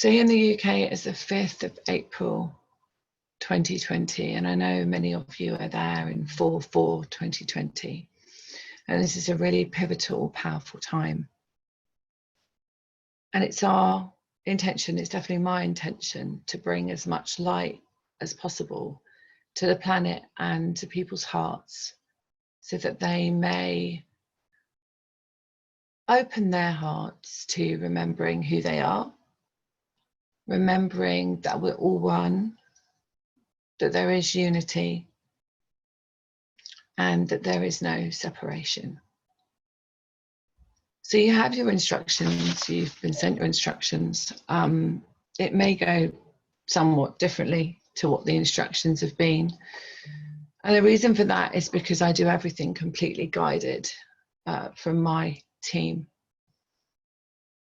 So here in the UK, it is the 5th of April 2020, and I know many of you are there in 4/4/2020, and this is a really pivotal, powerful time. And it's our intention, it's definitely my intention, to bring as much light as possible to the planet and to people's hearts, so that they may open their hearts to remembering who they are, remembering that we're all one, that there is unity, and that there is no separation. So you have your instructions, you've been sent your instructions. It may go somewhat differently to what the instructions have been. And the reason for that is because I do everything completely guided from my team.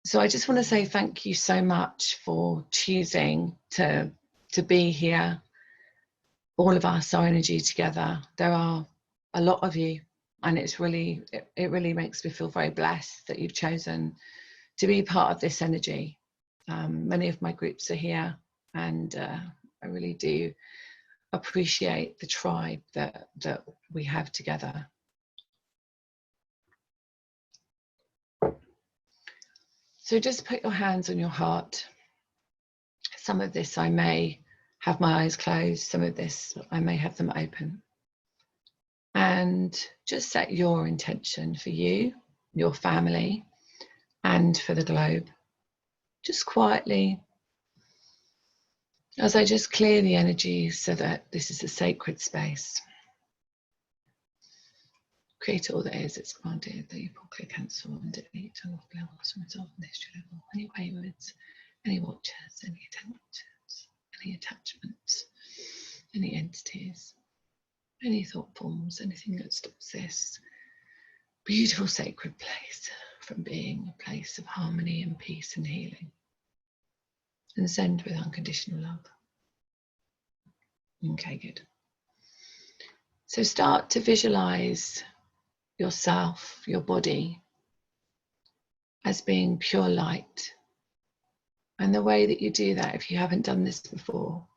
So I just want to say thank you so much for choosing to be here. All of us, our energy together. There are a lot of you, and it really makes me feel very blessed that you've chosen to be part of this energy. Many of my groups are here, and I really do appreciate the tribe that we have together. So just put your hands on your heart. Some of this I may have my eyes closed, some of this I may have them open. And just set your intention for you, your family, and for the globe. Just quietly, as I just clear the energy so that this is a sacred space. Create all that is, it's commanded that you pull, clear, cancel, and delete all levels, resolve on this level, any waywards, any watchers, any attachments, any attachments, any entities, any thought forms, anything that stops this beautiful sacred place from being a place of harmony and peace and healing. And send with unconditional love. Okay, good. So start to visualize yourself, your body, as being pure light. And the way that you do that, if you haven't done this before,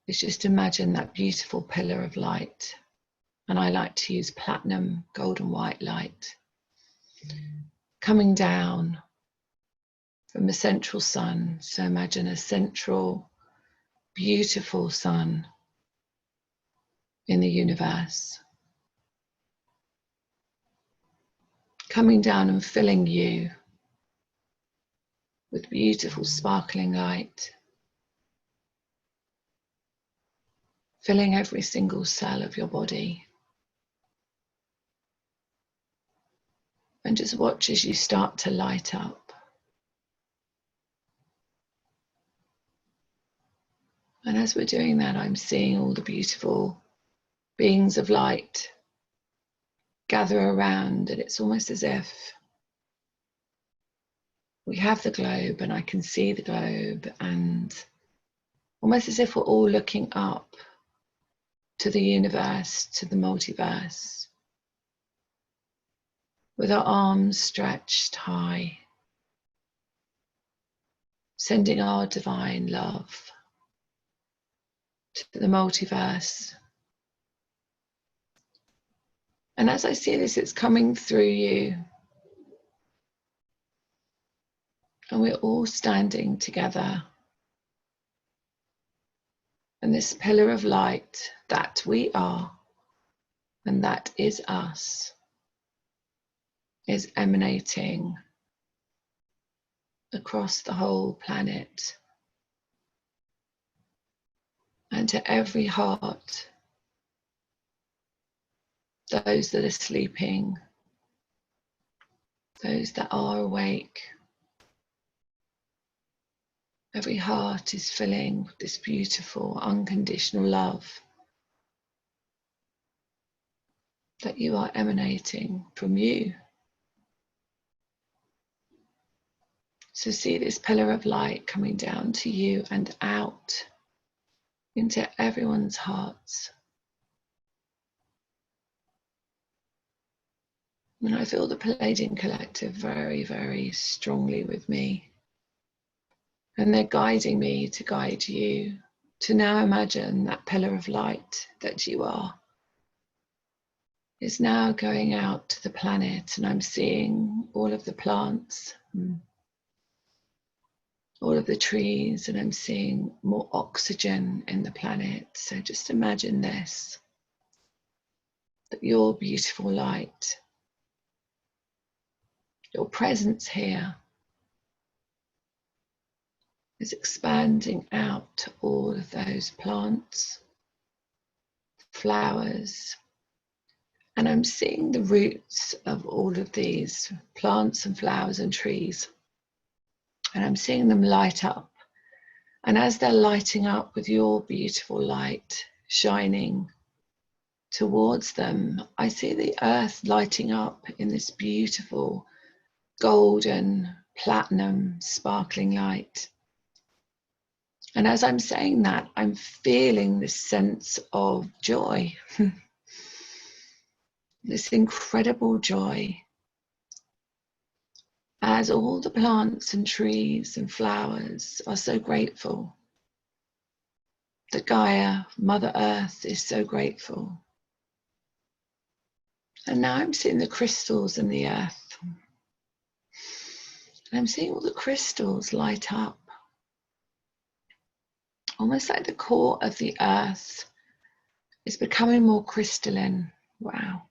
is just imagine that beautiful pillar of light. And I like to use platinum, golden white light, coming down from the central sun. So imagine a central, beautiful sun in the universe, coming down and filling you with beautiful sparkling light, filling every single cell of your body. And just watch as you start to light up. And as we're doing that, I'm seeing all the beautiful beings of light gather around, and it's almost as if we have the globe and I can see the globe, and almost as if we're all looking up to the universe, to the multiverse, with our arms stretched high, sending our divine love to the multiverse. And as I see this, it's coming through you. And we're all standing together. And this pillar of light that we are, and that is us, is emanating across the whole planet and to every heart, those that are sleeping, those that are awake. Every heart is filling with this beautiful unconditional love that you are emanating from you. So see this pillar of light coming down to you and out into everyone's hearts. And I feel the Palladian Collective very, very strongly with me. And they're guiding me to guide you to now imagine that pillar of light that you are is now going out to the planet, and I'm seeing all of the plants, all of the trees, and I'm seeing more oxygen in the planet. So just imagine this, that your beautiful light, your presence here is expanding out to all of those plants, flowers, and I'm seeing the roots of all of these plants and flowers and trees, and I'm seeing them light up. And as they're lighting up with your beautiful light shining towards them, I see the earth lighting up in this beautiful golden, platinum, sparkling light. And as I'm saying that, I'm feeling this sense of joy, this incredible joy, as all the plants and trees and flowers are so grateful. That Gaia, Mother Earth, is so grateful. And now I'm seeing the crystals in the earth. And I'm seeing all the crystals light up. Almost like the core of the earth is becoming more crystalline. Wow.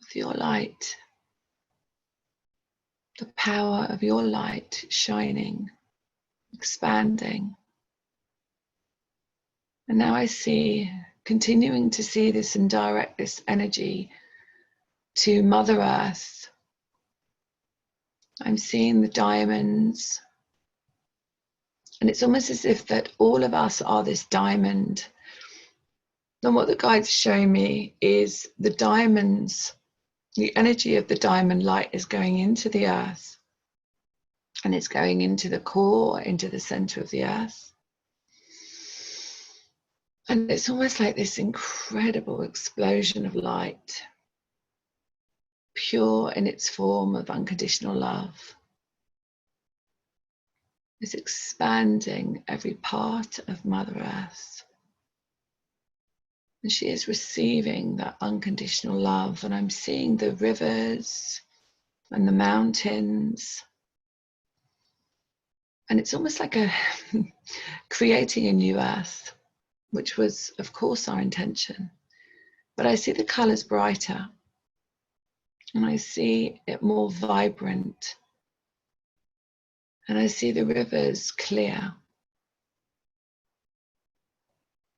With your light, the power of your light shining, expanding. And now I see, continuing to see this and direct this energy to Mother Earth. I'm seeing the diamonds. And it's almost as if that all of us are this diamond. And what the guides show me is the diamonds, the energy of the diamond light is going into the earth. And it's going into the core, into the center of the earth. And it's almost like this incredible explosion of light, pure in its form of unconditional love. Is expanding every part of Mother Earth. And she is receiving that unconditional love. And I'm seeing the rivers and the mountains. And it's almost like creating a new earth, which was, of course, our intention. But I see the colors brighter. And I see it more vibrant. And I see the rivers clear.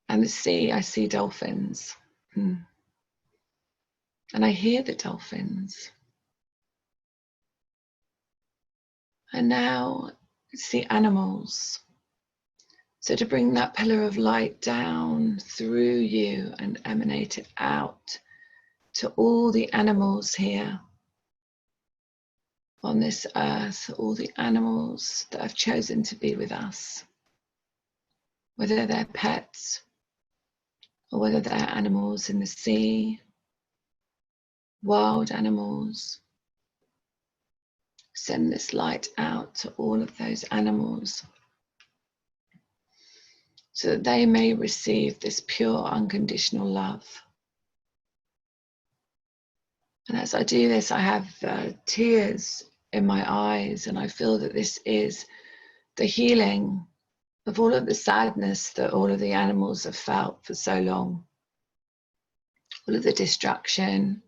And the sea, I see dolphins. And I hear the dolphins. And now see animals. So to bring that pillar of light down through you and emanate it out to all the animals here on this earth, all the animals that have chosen to be with us, whether they're pets or whether they're animals in the sea, wild animals. Send this light out to all of those animals so that they may receive this pure unconditional love. And as I do this, I have tears in my eyes, and I feel that this is the healing of all of the sadness that all of the animals have felt for so long. All of the destruction,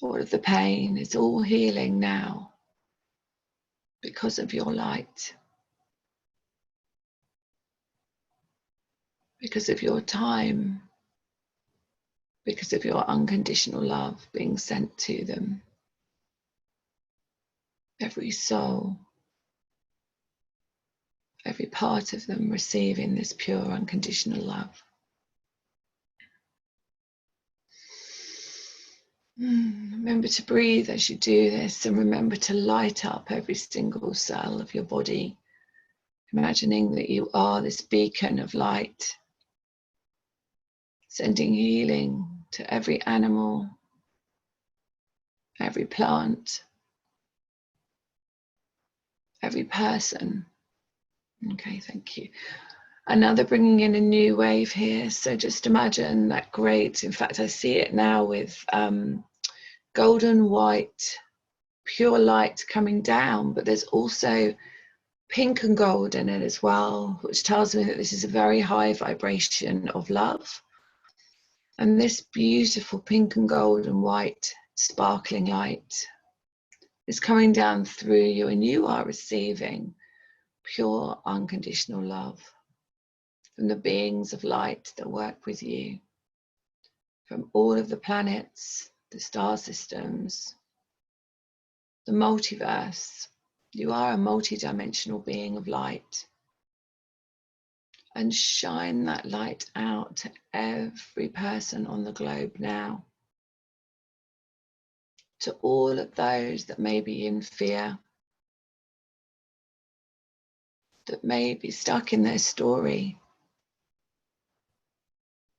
all of the pain, it's all healing now because of your light, because of your time, because of your unconditional love being sent to them. Every soul, every part of them receiving this pure unconditional love. Remember to breathe as you do this, and remember to light up every single cell of your body, imagining that you are this beacon of light, sending healing to every animal, every plant, every person. Okay, thank you. And now they're bringing in a new wave here. So just imagine that great, in fact, I see it now with golden white, pure light coming down, but there's also pink and gold in it as well, which tells me that this is a very high vibration of love. And this beautiful pink and gold and white sparkling light is coming down through you, and you are receiving pure unconditional love from the beings of light that work with you, from all of the planets, the star systems, the multiverse. You are a multi-dimensional being of light. And shine that light out to every person on the globe now. To all of those that may be in fear, that may be stuck in their story,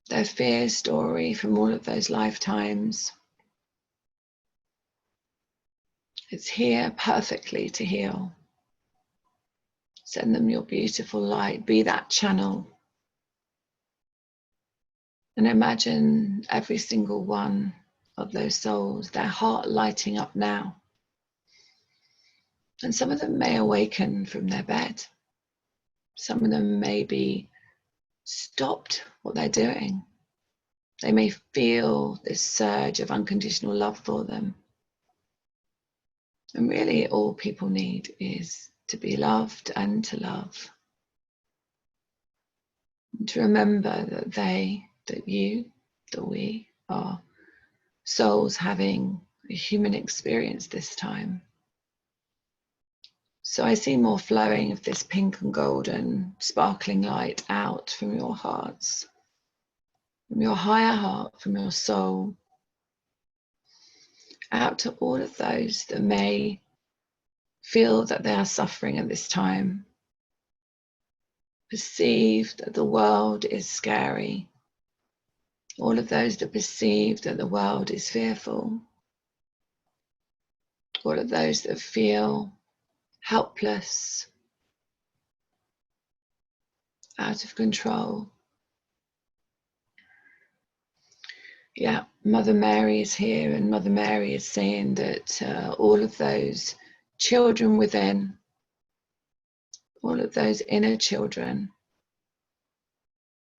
their fear story from all of those lifetimes. It's here perfectly to heal. Send them your beautiful light. Be that channel. And imagine every single one of those souls, their heart lighting up now. And some of them may awaken from their bed. Some of them may be stopped what they're doing. They may feel this surge of unconditional love for them. And really all people need is to be loved and to love. And to remember that they, that you, that we are souls having a human experience this time. So I see more flowing of this pink and golden sparkling light out from your hearts, from your higher heart, from your soul, out to all of those that may feel that they are suffering at this time, perceive that the world is scary, all of those that perceive that the world is fearful, all of those that feel helpless, out of control. Yeah, Mother Mary is here, and Mother Mary is saying that all of those children within, all of those inner children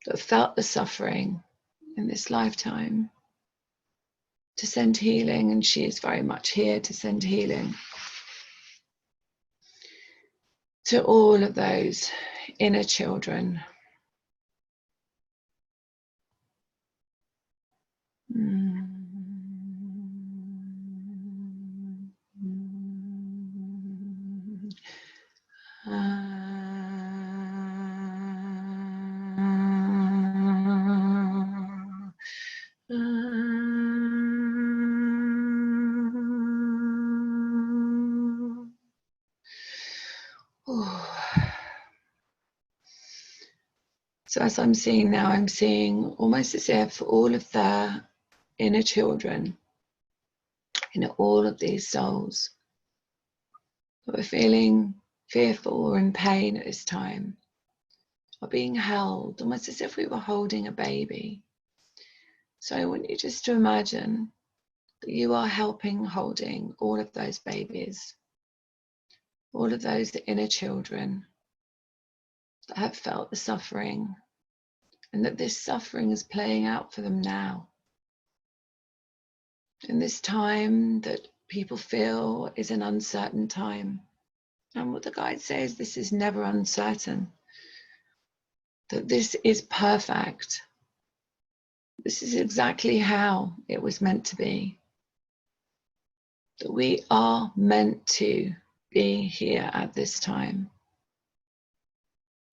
that felt the suffering in this lifetime, to send healing, and she is very much here to send healing to all of those inner children. So as I'm seeing now, I'm seeing almost as if all of the inner children, all of these souls that are feeling fearful or in pain at this time are being held, almost as if we were holding a baby. So I want you just to imagine that you are holding all of those babies, all of those inner children that have felt the suffering, and that this suffering is playing out for them now. In this time that people feel is an uncertain time. And what the guide says, this is never uncertain. That this is perfect. This is exactly how it was meant to be. That we are meant to be here at this time.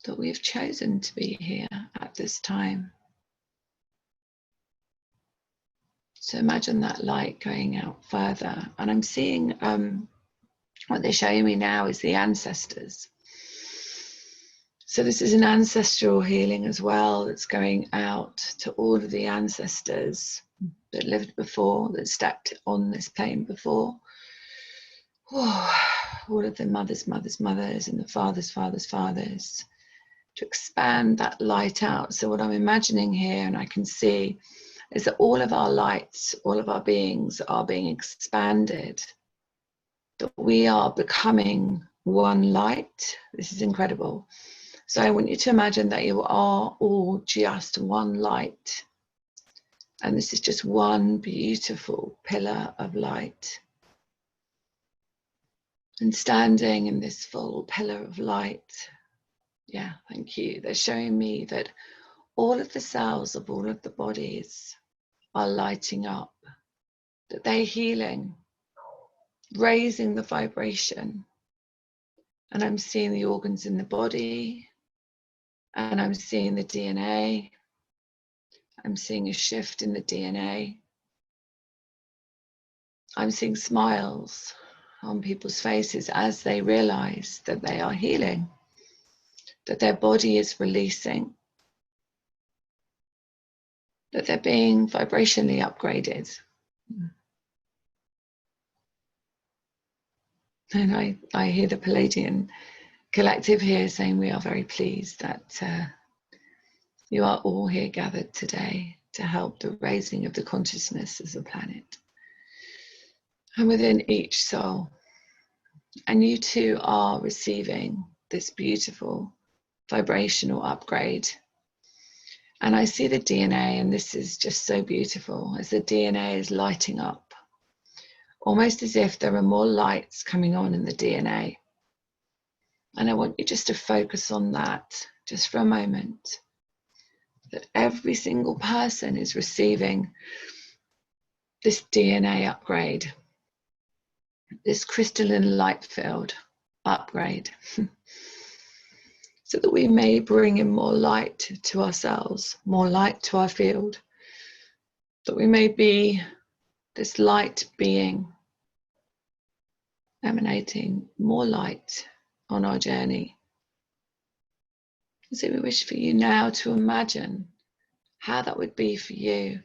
That we've chosen to be here at this time. So imagine that light going out further. And I'm seeing what they're showing me now is the ancestors. So this is an ancestral healing as well that's going out to all of the ancestors that lived before, that stepped on this plane before. All of the mothers, and the fathers, to expand that light out. So what I'm imagining here, and I can see, is that all of our lights, all of our beings are being expanded, that we are becoming one light. This is incredible. So I want you to imagine that you are all just one light. And this is just one beautiful pillar of light. And standing in this full pillar of light, yeah, thank you. They're showing me that all of the cells of all of the bodies are lighting up, that they're healing, raising the vibration. And I'm seeing the organs in the body, and I'm seeing the DNA. I'm seeing a shift in the DNA. I'm seeing smiles on people's faces as they realize that they are healing, that their body is releasing, that they're being vibrationally upgraded. And I hear the Palladian collective here saying we are very pleased that you are all here gathered today to help the raising of the consciousness as a planet. And within each soul, and you too are receiving this beautiful vibrational upgrade. And I see the DNA, and this is just so beautiful, as the DNA is lighting up, almost as if there are more lights coming on in the DNA. And I want you just to focus on that just for a moment, that every single person is receiving this DNA upgrade, this crystalline light field upgrade, so that we may bring in more light to ourselves, more light to our field, that we may be this light being emanating more light on our journey. So we wish for you now to imagine how that would be for you.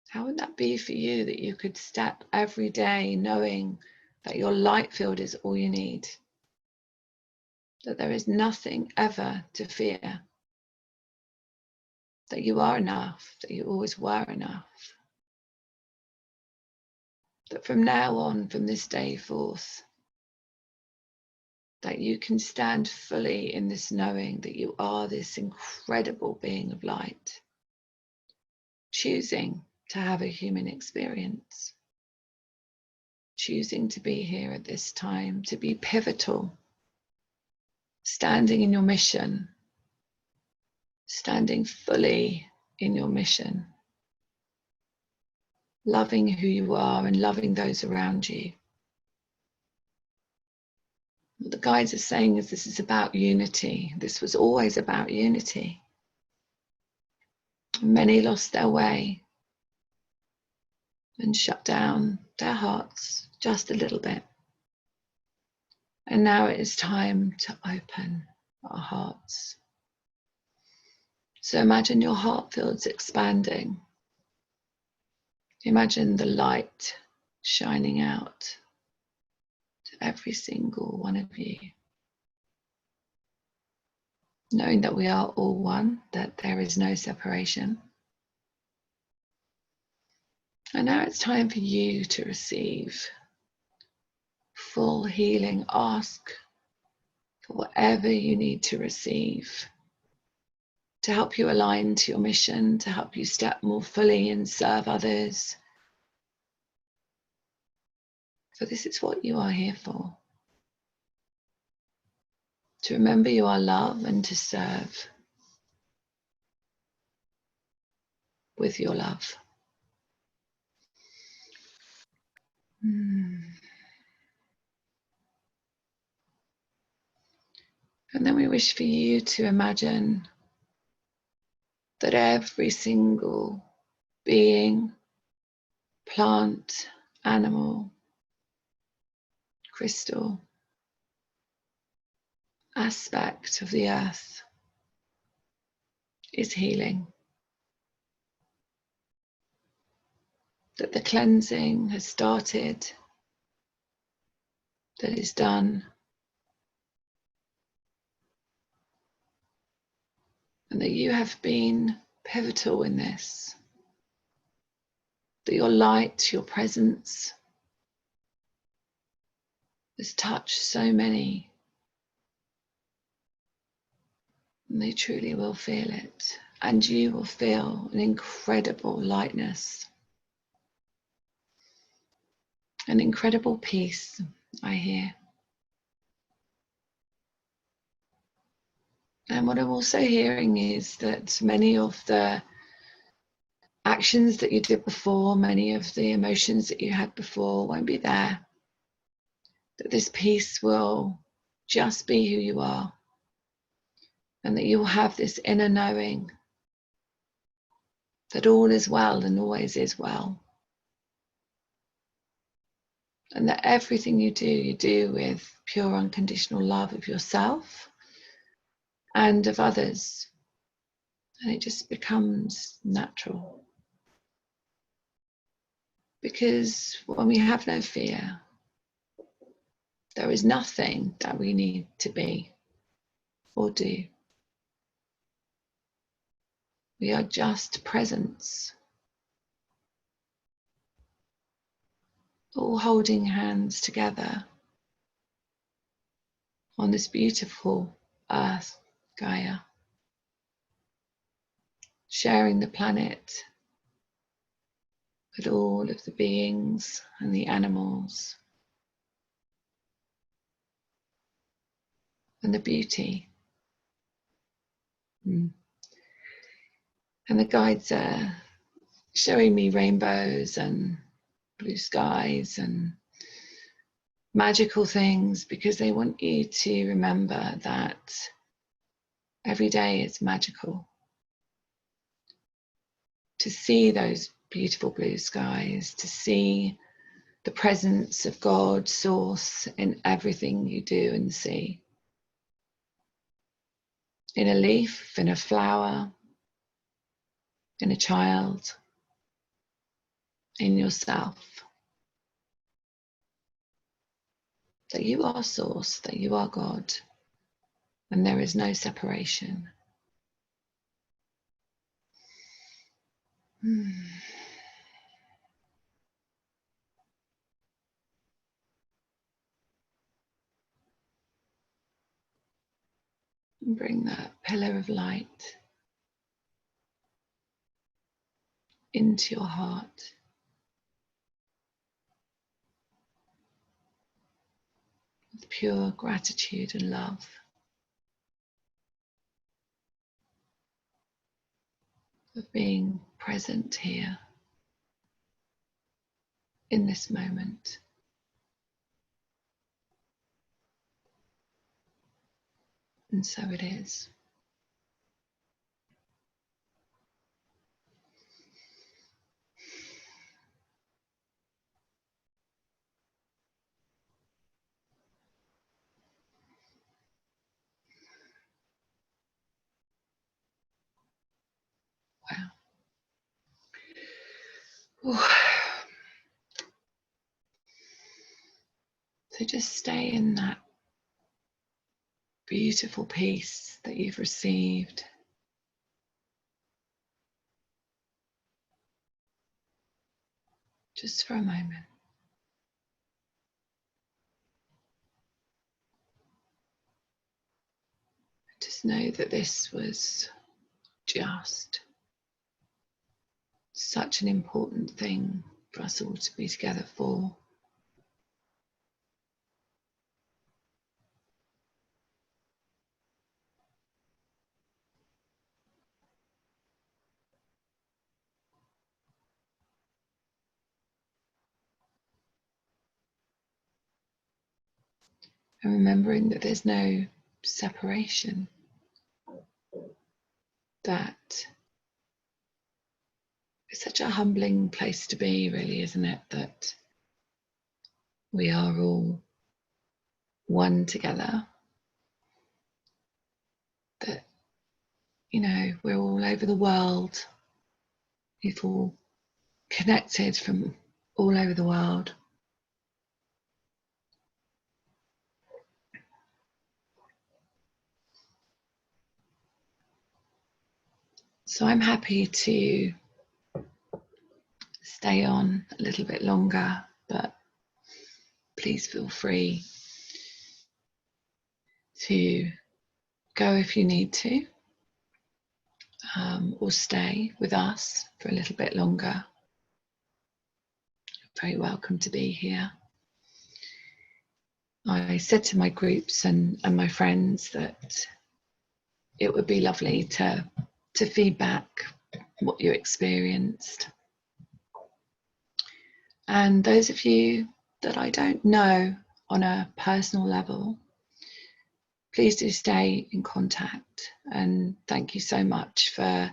How would that be for you, that you could step every day knowing that your light field is all you need, that there is nothing ever to fear, that you are enough, that you always were enough, that from now on, from this day forth, that you can stand fully in this knowing that you are this incredible being of light, choosing to have a human experience, choosing to be here at this time, to be pivotal, standing in your mission, standing fully in your mission, loving who you are and loving those around you. What the guides are saying is this is about unity. This was always about unity. Many lost their way and shut down their hearts just a little bit. And now it is time to open our hearts. So imagine your heart fields expanding. Imagine the light shining out to every single one of you. Knowing that we are all one, that there is no separation. And now it's time for you to receive full healing. Ask for whatever you need to receive to help you align to your mission, to help you step more fully and serve others. For this is what you are here for. To remember you are love and to serve with your love. And then we wish for you to imagine that every single being, plant, animal, crystal, aspect of the earth is healing. that the cleansing has started, that it's done, and that you have been pivotal in this, that your light, your presence has touched so many, and they truly will feel it, and you will feel an incredible lightness, an incredible peace, I hear. And what I'm also hearing is that many of the actions that you did before, many of the emotions that you had before won't be there. That this peace will just be who you are, and that you will have this inner knowing that all is well and always is well. And that everything you do with pure unconditional love of yourself and of others. And it just becomes natural. Because when we have no fear, there is nothing that we need to be or do. We are just presence, all holding hands together on this beautiful earth, Gaia, sharing the planet with all of the beings and the animals and the beauty. And the guides are showing me rainbows and blue skies and magical things, because they want you to remember that every day is magical. To see those beautiful blue skies, to see the presence of God, Source, in everything you do and see. In a leaf, in a flower, in a child, in yourself. That you are Source, that you are God, and there is no separation. And bring that pillar of light into your heart. With pure gratitude and love. Of being present here in this moment. And so it is. Wow. So just stay in that beautiful peace that you've received. Just for a moment. Just know that this was just such an important thing for us all to be together for. And remembering that there's no separation. That is such a humbling place to be, really, isn't it? That we are all one together. That, you know, we're all over the world. We've all connected from all over the world. So I'm happy to stay on a little bit longer, but please feel free to go if you need to, or stay with us for a little bit longer. You're very welcome to be here. I said to my groups and my friends that it would be lovely to feedback what you experienced. And those of you that I don't know on a personal level, please do stay in contact, and thank you so much for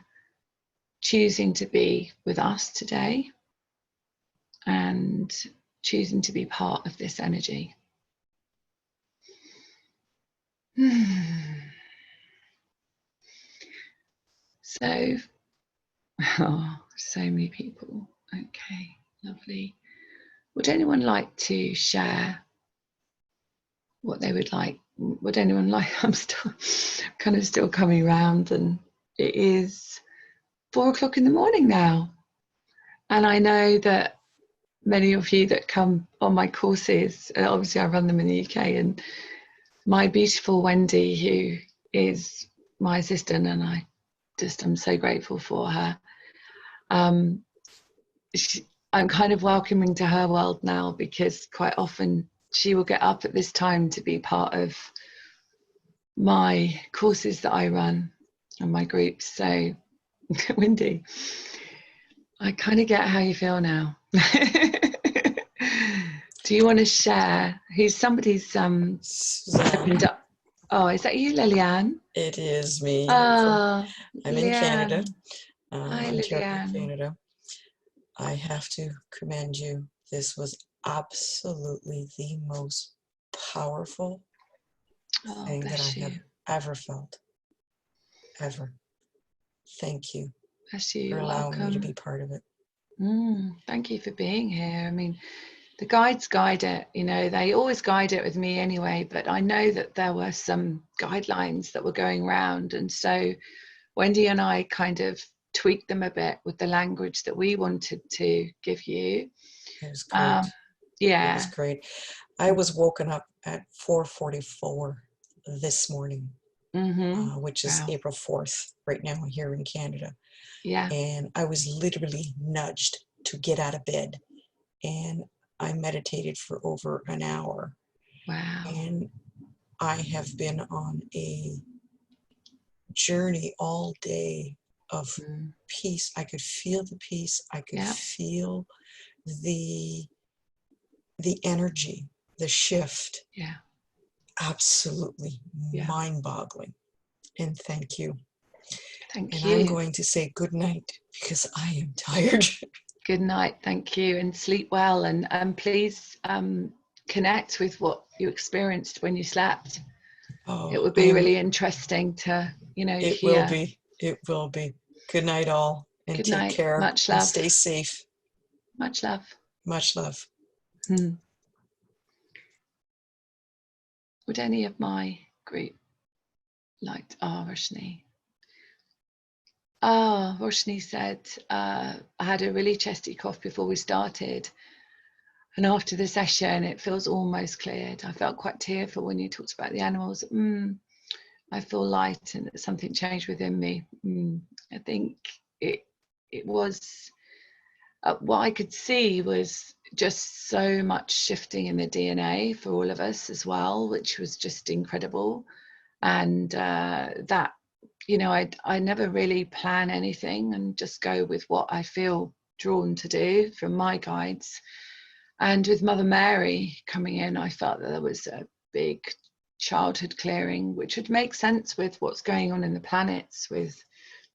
choosing to be with us today and choosing to be part of this energy. So, so many people. Okay, lovely. Would anyone like to share what they would like? Would anyone like? I'm still kind of still coming around, and it is 4 o'clock in the morning now. And I know that many of you that come on my courses, obviously I run them in the UK, and my beautiful Wendy, who is my assistant, and I'm so grateful for her. I'm kind of welcoming to her world now, because quite often she will get up at this time to be part of my courses that I run and my groups. So Wendy, I kind of get how you feel now. Do you want to share who's somebody's opened up? Oh, is that you, Liliane? It is me. Oh, I'm Liliane. in Canada. Hi, Ontario, Liliane. Canada. I have to commend you. This was absolutely the most powerful thing that I have ever felt. Ever. Thank you Bless you. for allowing Welcome. me to be part of it. Thank you for being here. I mean, the guides guide it, you know, they always guide it with me anyway, but I know that there were some guidelines that were going around, and so Wendy and I kind of tweaked them a bit with the language that we wanted to give you. It was great. Yeah. It was great. I was woken up at 4:44 this morning, which is April 4th right now here in Canada. Yeah. And I was literally nudged to get out of bed, and I meditated for over an hour. Wow. And I have been on a journey all day of peace. I could feel the peace. I could feel the energy, the shift. Yeah. Absolutely mind-boggling. And thank you. Thank and you. I'm going to say good night because I am tired. Good night. Thank you. And sleep well. And please connect with what you experienced when you slept. Oh, it would be really interesting to, It hear. will be. It will be. Good night, all. And Good take night. care. Much and love. stay safe. Much love. Much love. Would any of my group like, Roshni? Roshni said, I had a really chesty cough before we started. And after the session, it feels almost cleared. I felt quite tearful when you talked about the animals. I feel light and that something changed within me. I think it was, what I could see was just so much shifting in the DNA for all of us as well, which was just incredible. And that, I never really plan anything and just go with what I feel drawn to do from my guides. And with Mother Mary coming in, I felt that there was a big childhood clearing, which would make sense with what's going on in the planets, with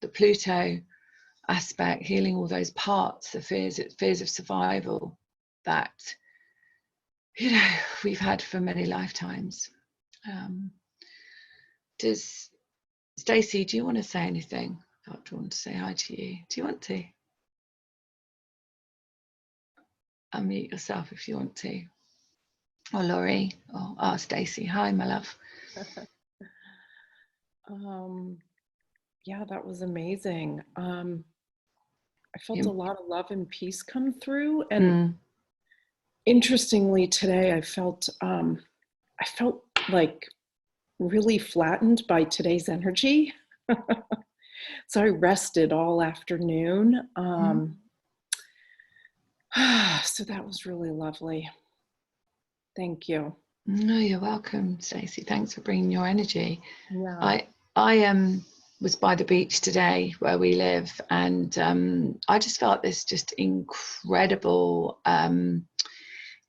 the Pluto aspect, healing all those parts, the fears of survival that, we've had for many lifetimes. Does Stacey, do you want to say anything? I want to say hi to you. Do you want to? unmute yourself if you want to. Or Laurie, or Stacey. Hi, my love. Yeah, that was amazing. I felt a lot of love and peace come through, and interestingly today I felt like really flattened by today's energy. So I rested all afternoon. So that was really lovely. Thank you. No, you're welcome, Stacey. Thanks for bringing your energy. Yeah. I was by the beach today where we live, and I just felt this just incredible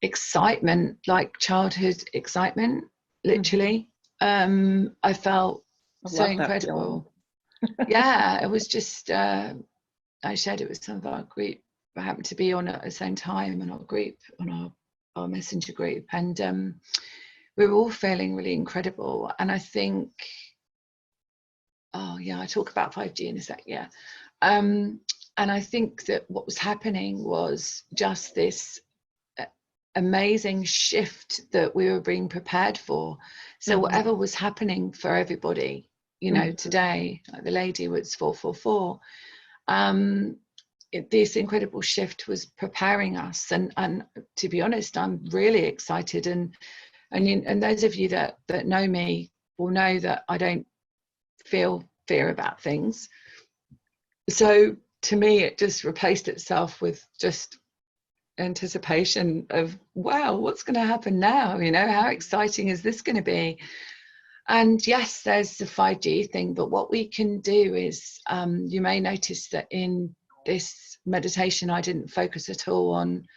excitement, like childhood excitement, literally. I felt so incredible. Yeah, it was just, I shared it with some of our group. I happened to be on at the same time in our group, on our messenger group, and we were all feeling really incredible. And I think, oh yeah, I talk about 5G in a sec, yeah. And I think that what was happening was just this amazing shift that we were being prepared for. So whatever was happening for everybody, you know, today, like the lady was 444, this incredible shift was preparing us. And to be honest, I'm really excited. And those of you that know me will know that I don't feel fear about things. So to me, it just replaced itself with just anticipation of, wow, what's going to happen now? You know, how exciting is this going to be? And yes, there's the 5G thing, but what we can do is, you may notice that in this meditation, I didn't focus at all on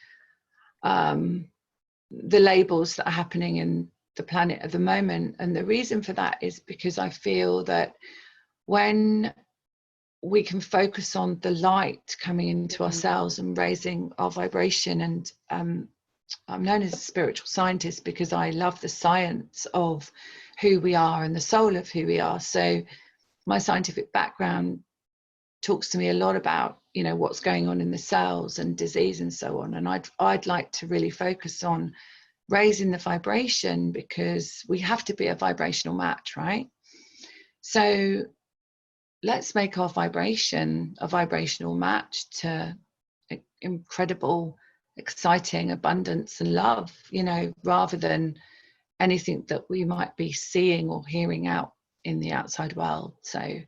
the labels that are happening in the planet at the moment. And the reason for that is because I feel that when we can focus on the light coming into ourselves and raising our vibration, and I'm known as a spiritual scientist because I love the science of who we are and the soul of who we are. So my scientific background talks to me a lot about, you know, what's going on in the cells and disease and so on. And I'd like to really focus on raising the vibration, because we have to be a vibrational match, right? So let's make our vibration a vibrational match to incredible, exciting abundance and love, you know, rather than anything that we might be seeing or hearing out in the outside world. So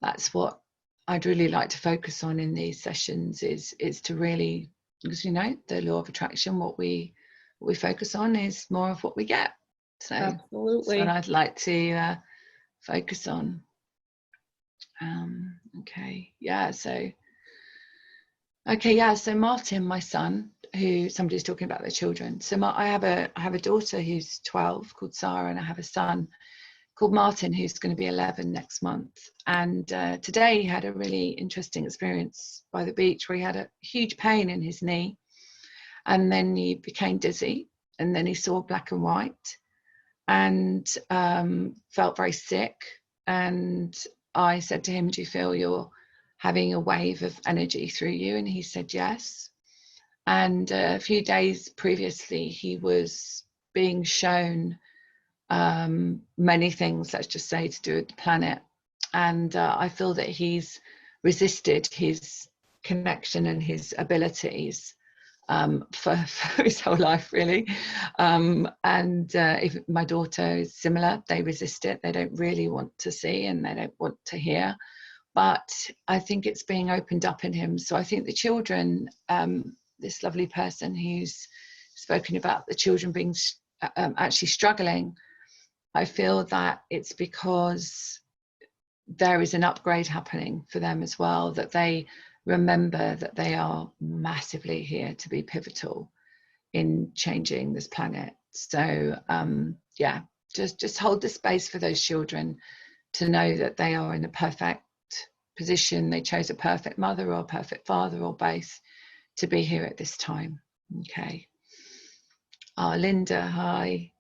that's what I'd really like to focus on in these sessions, is to really, because, you know, the law of attraction, what we focus on is more of what we get. So absolutely, that's what I'd like to focus on. Okay, yeah, so Martin, my son, who somebody's talking about their children. So I have a daughter who's 12 called Sarah, and I have a son called Martin who's going to be 11 next month. And today he had a really interesting experience by the beach where he had a huge pain in his knee, and then he became dizzy, and then he saw black and white, and felt very sick. And I said to him, do you feel you're having a wave of energy through you? And he said yes. And a few days previously, he was being shown many things, let's just say, to do with the planet. And I feel that he's resisted his connection and his abilities for his whole life, really. If my daughter is similar, they resist it. They don't really want to see, and they don't want to hear. But I think it's being opened up in him. So I think the children, this lovely person who's spoken about the children being actually struggling, I feel that it's because there is an upgrade happening for them as well, that they remember that they are massively here to be pivotal in changing this planet. So yeah, just hold the space for those children to know that they are in a perfect position. They chose a perfect mother or a perfect father or both to be here at this time. Okay. Linda, hi.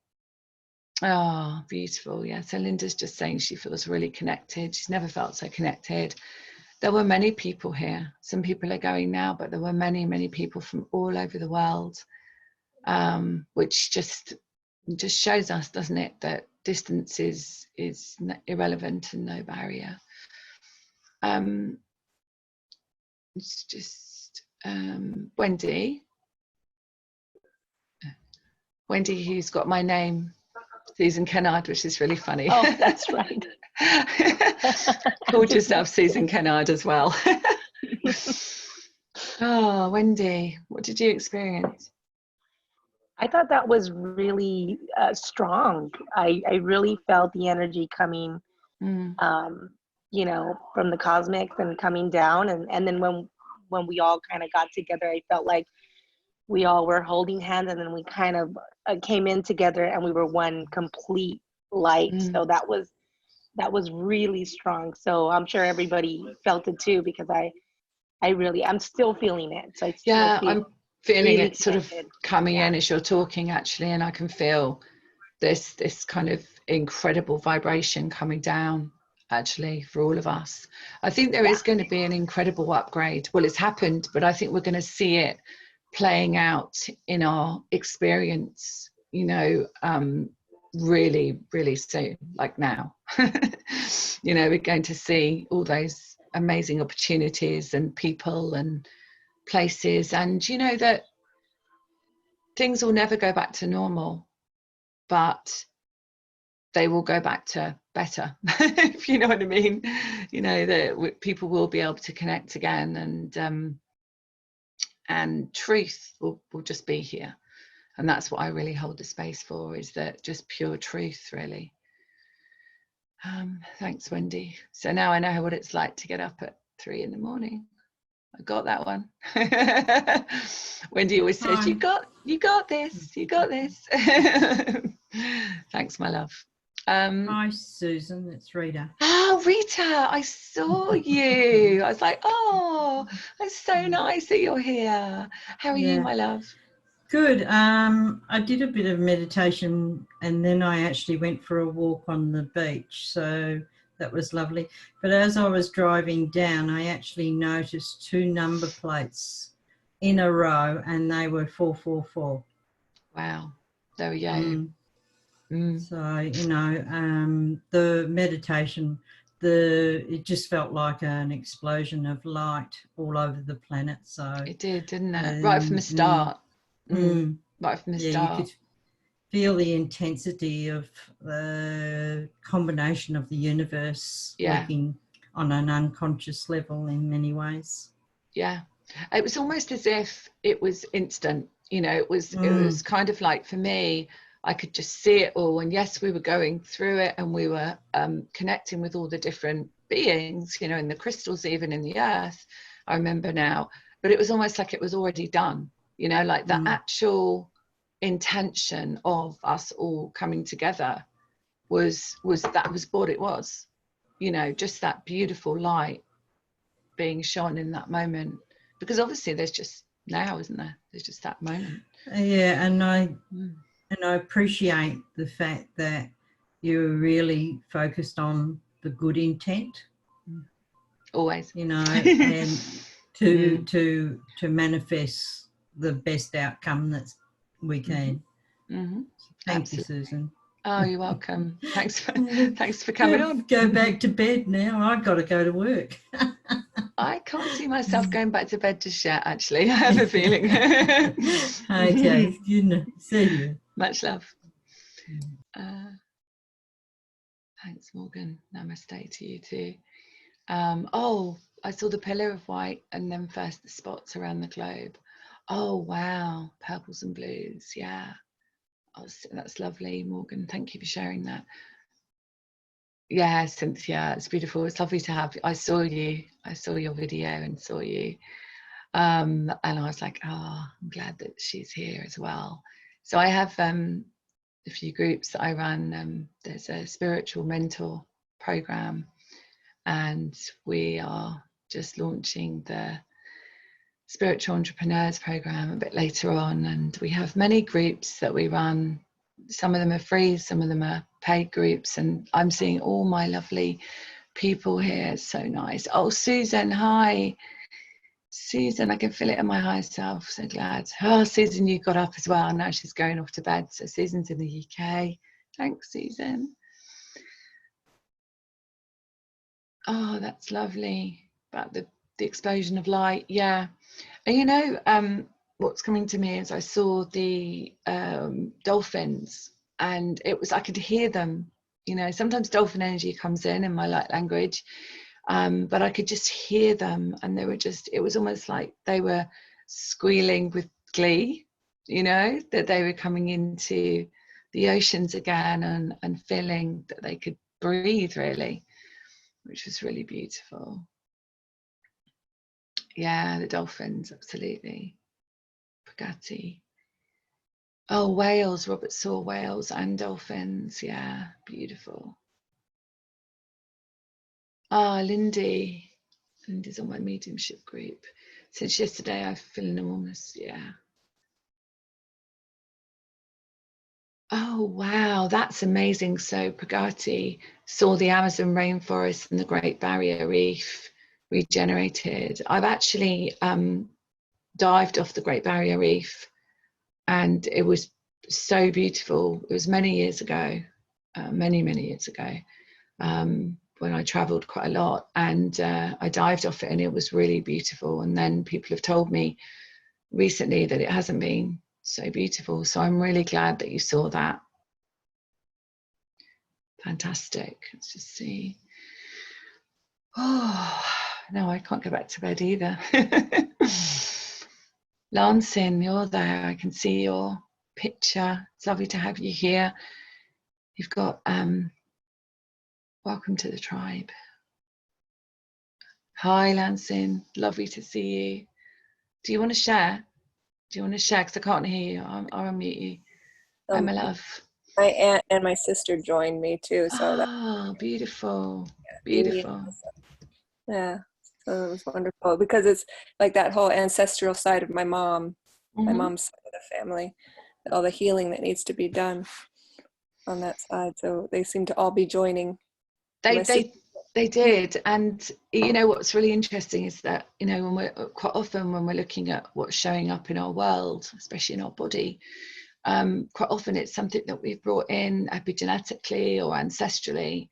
Oh, beautiful. Yeah, so Linda's just saying she feels really connected. She's never felt so connected. there were many people here. Some people are going now, but there were many, many people from all over the world, which just shows us, doesn't it, that distance is irrelevant and no barrier. It's just Wendy, who's got my name, Susan Kennard, which is really funny. Oh, that's right. Called yourself Susan Kennard as well. Oh, Wendy, what did you experience? I thought that was really strong. I really felt the energy coming, you know, from the cosmics and coming down. And then when we all kind of got together, I felt like we all were holding hands, and then we kind of came in together and we were one complete light. So that was really strong. So I'm sure everybody felt it too, because I'm still feeling it. So I'm feeling really it sort of coming in as you're talking, actually, and I can feel this kind of incredible vibration coming down, actually, for all of us. I think there is going to be an incredible upgrade. Well, it's happened, but I think we're going to see it playing out in our experience, you know, really, really soon, like now. You know, we're going to see all those amazing opportunities and people and places, and you know that things will never go back to normal, but they will go back to better, if you know what I mean. You know, that people will be able to connect again, and truth will just be here. And that's what I really hold the space for, is that just pure truth, really. Thanks, Wendy. So now I know what it's like to get up at 3 a.m. I got that one. Wendy always says, you got this, you got this. Thanks, my love. Hi, Susan, it's Rita. Oh, Rita, I saw you. I was like, oh, it's so nice that you're here. How are you, my love? Good. I did a bit of meditation, and then I actually went for a walk on the beach, so that was lovely. But as I was driving down, I actually noticed 2 number plates in a row, and they were 444. Wow. There we go. So, you know, the meditation, it just felt like an explosion of light all over the planet. So it did, didn't it? Right from the start. Right from the start. You could feel the intensity of the combination of the universe working on an unconscious level in many ways. Yeah. It was almost as if it was instant, you know, it was kind of like, for me, I could just see it all. And yes, we were going through it, and we were connecting with all the different beings, you know, in the crystals, even in the earth, I remember now. But it was almost like it was already done, you know, like the actual intention of us all coming together was what it was, you know, just that beautiful light being shone in that moment. Because obviously there's just now, isn't there? There's just that moment. Yeah, and I appreciate the fact that you're really focused on the good intent. Always. You know, and to manifest the best outcome that we can. Thank you, Susan. Oh, you're welcome. Thanks for coming on. Go back to bed now. I've got to go to work. I can't see myself going back to bed just yet, actually. I have a feeling. Okay, see you. Much love. Thanks, Morgan. Namaste to you too. Oh, I saw the pillar of white, and then first the spots around the globe. Oh, wow. Purples and blues. Yeah. Oh, that's lovely, Morgan. Thank you for sharing that. Yeah, Cynthia, it's beautiful. It's lovely to have you. I saw your video and saw you. And I was like, oh, I'm glad that she's here as well. So I have a few groups that I run. There's a spiritual mentor program, and we are just launching the spiritual entrepreneurs program a bit later on. And we have many groups that we run. Some of them are free, some of them are paid groups, and I'm seeing all my lovely people here. So nice. Oh, Susan, hi. Susan, I can feel it in my higher self. So glad. Oh, Susan, you got up as well. Now she's going off to bed. So Susan's in the UK. Thanks, Susan. Oh, that's lovely. About the explosion of light. Yeah. And you know, what's coming to me is I saw the dolphins, and it was, I could hear them. You know, sometimes dolphin energy comes in my light language. But I could just hear them, and they were just, it was almost like they were squealing with glee, you know, that they were coming into the oceans again, and feeling that they could breathe, really, which was really beautiful. Yeah, the dolphins, absolutely. Pagati. Oh, whales, Robert saw whales and dolphins. Yeah, beautiful. Ah, Lindy. Lindy's on my mediumship group. Since yesterday, I feel enormous. Yeah. Oh, wow. That's amazing. So Pragati saw the Amazon rainforest and the Great Barrier Reef regenerated. I've actually dived off the Great Barrier Reef, and it was so beautiful. It was many years ago, many years ago. When I traveled quite a lot, and I dived off it, and it was really beautiful. And then people have told me recently that it hasn't been so beautiful. So I'm really glad that you saw that. Fantastic. Let's just see. Oh, no, I can't go back to bed either. Lansing, you're there. I can see your picture. It's lovely to have you here. You've got welcome to the tribe. Hi, Lansing. Lovely to see you. Do you want to share? Do you want to share? Because I can't hear you. I'll unmute you. Hi, my love. My aunt and my sister joined me too. So Oh, beautiful. Beautiful. Yeah. So it was wonderful because it's like that whole ancestral side of my mom, my mom's side of the family, all the healing that needs to be done on that side. So they seem to all be joining. They did. And you know what's really interesting is that, you know, when we're looking at what's showing up in our world, especially in our body, quite often it's something that we've brought in epigenetically or ancestrally,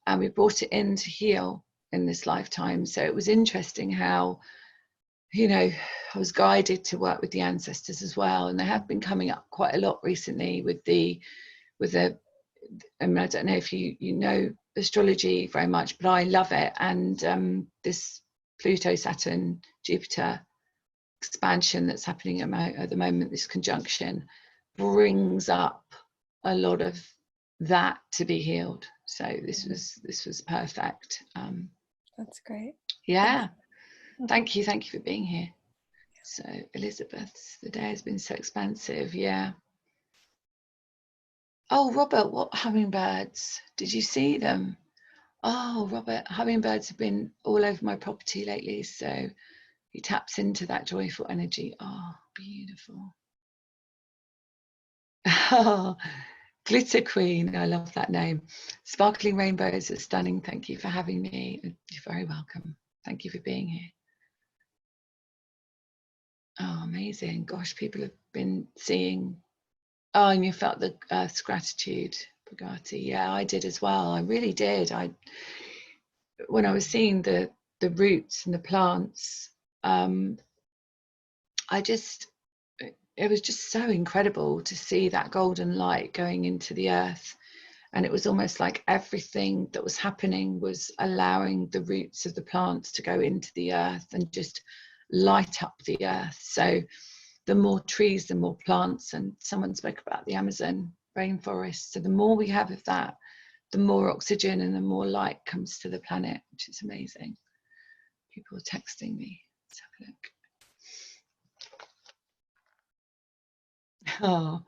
and we brought it in to heal in this lifetime. So it was interesting how, you know, I was guided to work with the ancestors as well, and they have been coming up quite a lot recently with the I mean, I don't know if you know astrology very much, but I love it. And this Pluto, Saturn, Jupiter expansion that's happening at the moment, this conjunction, brings up a lot of that to be healed. So this was perfect. That's great. Yeah. Thank you for being here. So Elizabeth, the day has been so expansive. Yeah. Oh, Robert, what hummingbirds? Did you see them? Oh, Robert, hummingbirds have been all over my property lately. So he taps into that joyful energy. Oh, beautiful. Oh, Glitter Queen. I love that name. Sparkling rainbows are stunning. Thank you for having me. You're very welcome. Thank you for being here. Oh, amazing. Gosh, people have been seeing. Oh, and you felt the earth's gratitude, Bhagati. Yeah, I did as well. I really did. When I was seeing the roots and the plants, it was just so incredible to see that golden light going into the earth. And it was almost like everything that was happening was allowing the roots of the plants to go into the earth and just light up the earth. So the more trees, the more plants, and someone spoke about the Amazon rainforest. So the more we have of that, the more oxygen and the more light comes to the planet, which is amazing. People are texting me. Let's have a look. Oh,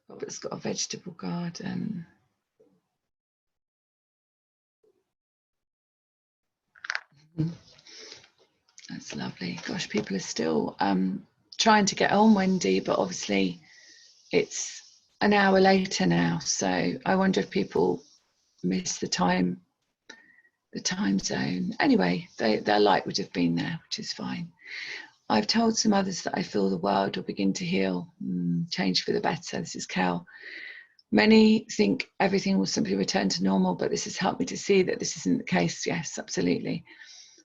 Robert's got a vegetable garden. That's lovely. Gosh, people are still trying to get on, Wendy, but obviously it's an hour later now. So I wonder if people miss the time the time zone. Anyway, their light would have been there, which is fine. I've told some others that I feel the world will begin to heal, change for the better. This is Kel. Many think everything will simply return to normal, but this has helped me to see that this isn't the case. Yes, absolutely.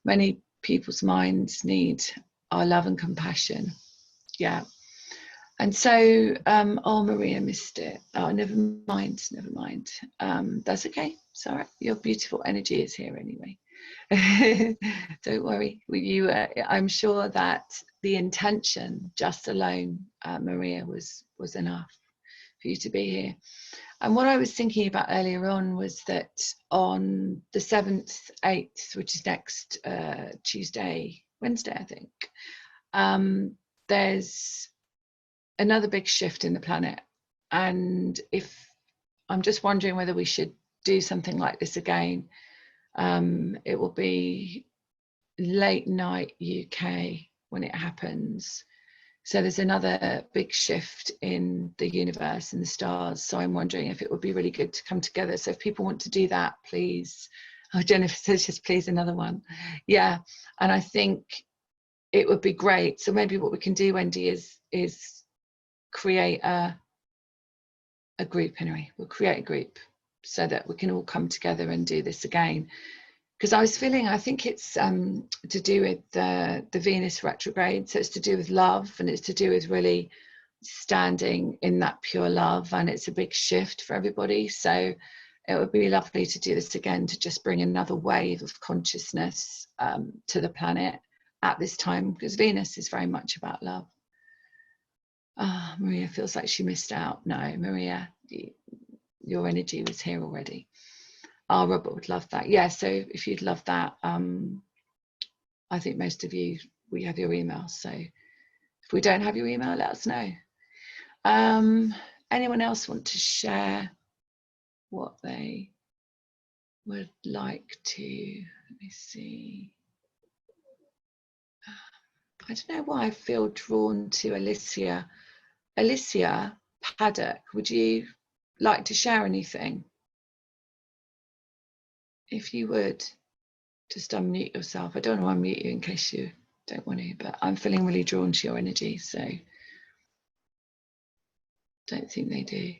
Many people's minds need our love and compassion. Yeah. And so, oh, Maria missed it. Oh, never mind. That's okay. It's all right. Your beautiful energy is here anyway. Don't worry. I'm sure that the intention just alone, Maria, was enough for you to be here. And what I was thinking about earlier on was that on the 7th, 8th, which is next Wednesday, I think, there's another big shift in the planet. And if I'm just wondering whether we should do something like this again. It will be late night UK when it happens. So there's another big shift in the universe and the stars. So I'm wondering if it would be really good to come together. So if people want to do that, please. Oh, Jennifer says just please another one. Yeah, and I think it would be great. So maybe what we can do, Wendy, is create a group, Henry. We'll create a group so that we can all come together and do this again. Because I was feeling, I think it's to do with the Venus retrograde. So it's to do with love, and it's to do with really standing in that pure love, and it's a big shift for everybody. So it would be lovely to do this again, to just bring another wave of consciousness to the planet at this time, because Venus is very much about love. Ah, oh, Maria feels like she missed out. No, Maria, your energy was here already. Oh, Robert would love that. Yeah, so if you'd love that, I think most of you, we have your email. So if we don't have your email, let us know. Anyone else want to share what they would like to? Let me see. I don't know why I feel drawn to Alicia. Alicia Paddock, would you like to share anything? If you would, just unmute yourself. I don't want to unmute you in case you don't want to, but I'm feeling really drawn to your energy, so don't think they do.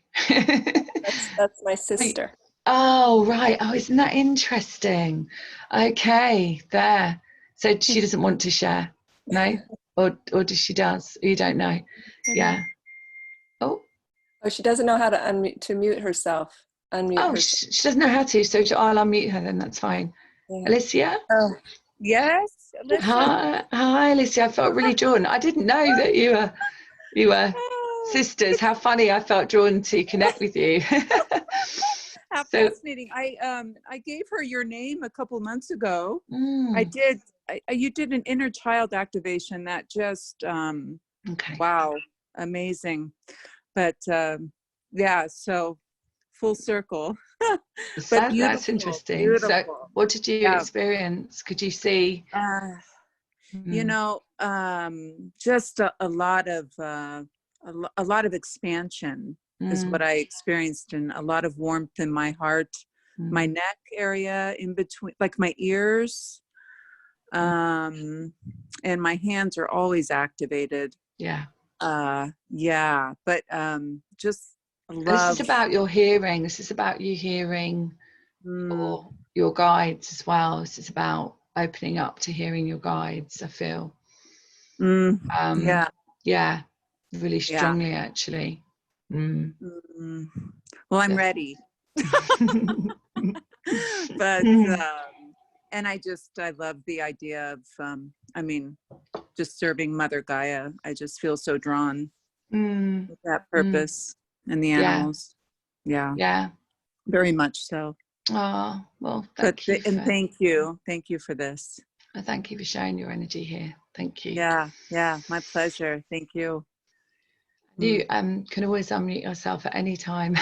That's my sister. Oh, right. Oh, isn't that interesting? Okay, there. So she doesn't want to share, no? Or does she does? You don't know. Yeah. Oh, she doesn't know how to mute herself. She doesn't know how to, so I'll unmute her then, that's fine. Yeah. Alicia? Yes, Alicia. Hi, Alicia. I felt really drawn. I didn't know that you were sisters. How funny. I felt drawn to connect with you. How fascinating. I gave her your name a couple months ago. I did. You did an inner child activation that just okay. Wow, amazing. But yeah, so full circle. But that's interesting. Beautiful. So what did you experience? Could you see? You know, just a lot of expansion is what I experienced, and a lot of warmth in my heart, my neck area, in between, like my ears, and my hands are always activated. Yeah. But just love. This is about your hearing. This is about you hearing or your guides as well. This is about opening up to hearing your guides, I feel. Yeah, really strongly, actually. Well, I'm ready. But and I love the idea of just serving Mother Gaia. I just feel so drawn with that purpose and the animals. Yeah, very much so. Oh, well, thank you for this. Thank you for sharing your energy here. Thank you. Yeah, my pleasure. Thank you. You can always unmute yourself at any time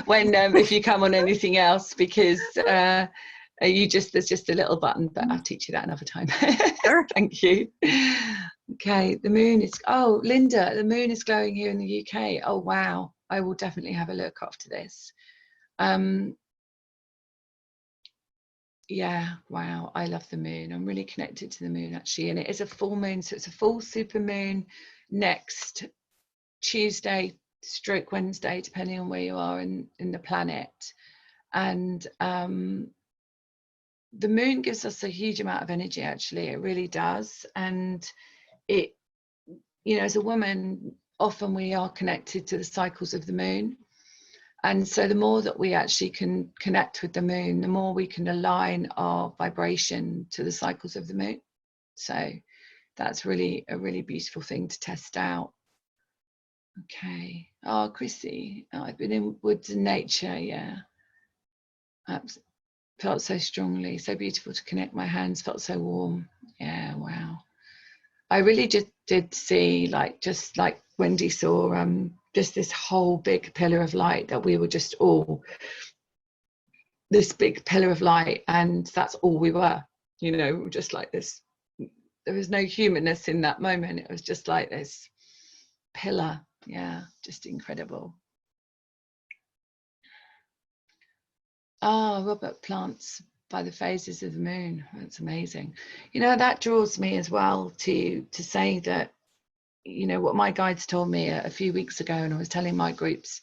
when if you come on anything else, because there's just a little button, but I'll teach you that another time. Sure. Thank you. Okay, the moon is, Linda, the moon is glowing here in the UK. Oh wow, I will definitely have a look after this. Yeah, wow, I love the moon. I'm really connected to the moon actually, and it is a full moon, so it's a full super moon next Tuesday stroke Wednesday, depending on where you are in the planet. And the moon gives us a huge amount of energy, actually, it really does. And it, you know, as a woman, often we are connected to the cycles of the moon. And so the more that we actually can connect with the moon, the more we can align our vibration to the cycles of the moon. So that's really a really beautiful thing to test out. Okay. Oh, Chrissy, oh, I've been in woods and nature. Yeah. Felt so strongly, so beautiful to connect. My hands felt so warm. Yeah, wow. I really just did see, like, just like Wendy saw, just this whole big pillar of light, that we were just all this big pillar of light, and that's all we were, you know, just like this. There was no humanness in that moment. It was just like this pillar. Yeah, just incredible. Ah, Robert plants by the phases of the moon. That's amazing. You know, that draws me as well to say that, you know, what my guides told me a few weeks ago, and I was telling my groups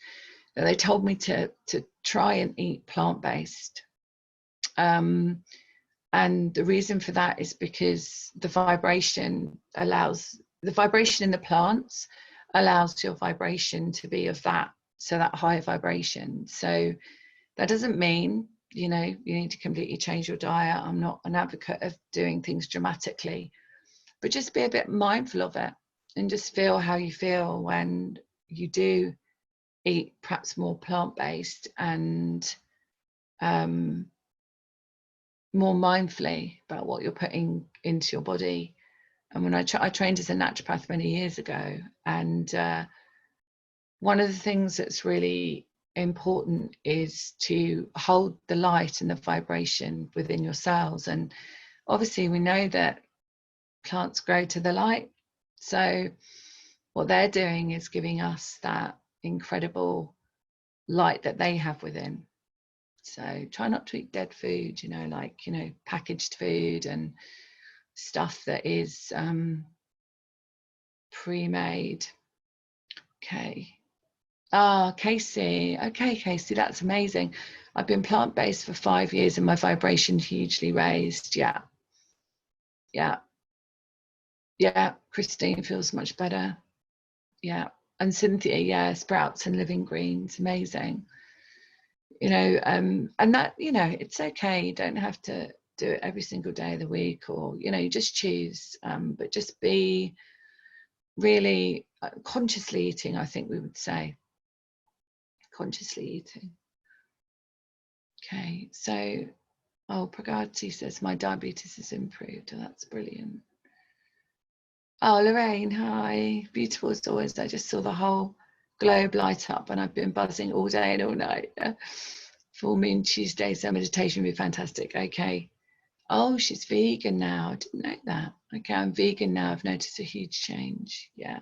that they told me to try and eat plant-based. And the reason for that is because the vibration in the plants allows your vibration to be of that, so that higher vibration. So that doesn't mean, you know, you need to completely change your diet. I'm not an advocate of doing things dramatically, but just be a bit mindful of it and just feel how you feel when you do eat perhaps more plant-based, and more mindfully about what you're putting into your body. And when I trained as a naturopath many years ago, and one of the things that's really important is to hold the light and the vibration within your cells. And obviously we know that plants grow to the light, so what they're doing is giving us that incredible light that they have within. So try not to eat dead food, you know, like, you know, packaged food and stuff that is pre-made. Okay. Ah, Casey. Okay, Casey, that's amazing. I've been plant-based for 5 years and my vibration hugely raised. Yeah. Yeah. Yeah. Christine feels much better. Yeah. And Cynthia, yeah, sprouts and living greens, amazing. You know, and that, you know, it's okay. You don't have to do it every single day of the week, or, you know, you just choose, but just be really consciously eating, I think we would say. Consciously eating. Okay, so, oh, Pragati says my diabetes has improved. Oh, that's brilliant. Oh, Lorraine, hi. Beautiful as always. I just saw the whole globe light up and I've been buzzing all day and all night. Full moon Tuesday, so meditation would be fantastic. Okay. Oh, she's vegan now. I didn't know that. Okay, I'm vegan now. I've noticed a huge change. Yeah.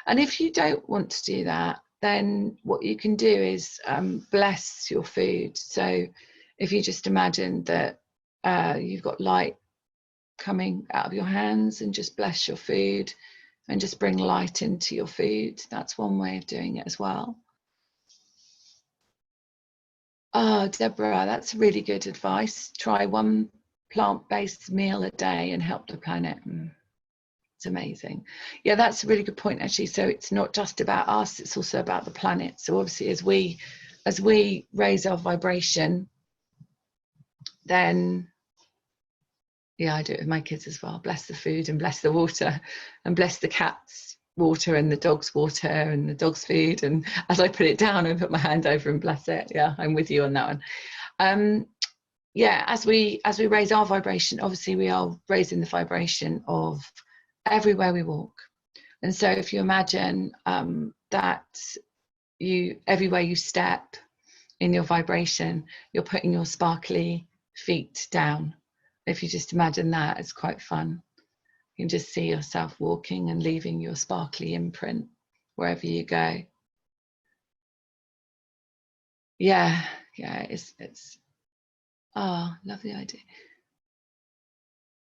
And if you don't want to do that, then what you can do is bless your food. So if you just imagine that you've got light coming out of your hands, and just bless your food and just bring light into your food. That's one way of doing it as well. Oh, Deborah, that's really good advice. Try one plant-based meal a day and help the planet. It's amazing. Yeah, that's a really good point, actually. So it's not just about us, it's also about the planet. So obviously as we raise our vibration, then, yeah, I do it with my kids as well. Bless the food and bless the water and bless the cat's water and the dog's water and the dog's food. And as I put it down, I put my hand over and bless it. Yeah, I'm with you on that one. Yeah, as we raise our vibration, obviously we are raising the vibration of everywhere we walk. And so if you imagine that everywhere you step in your vibration, you're putting your sparkly feet down. If you just imagine that, it's quite fun. You can just see yourself walking and leaving your sparkly imprint wherever you go. Yeah, it's Ah, lovely idea.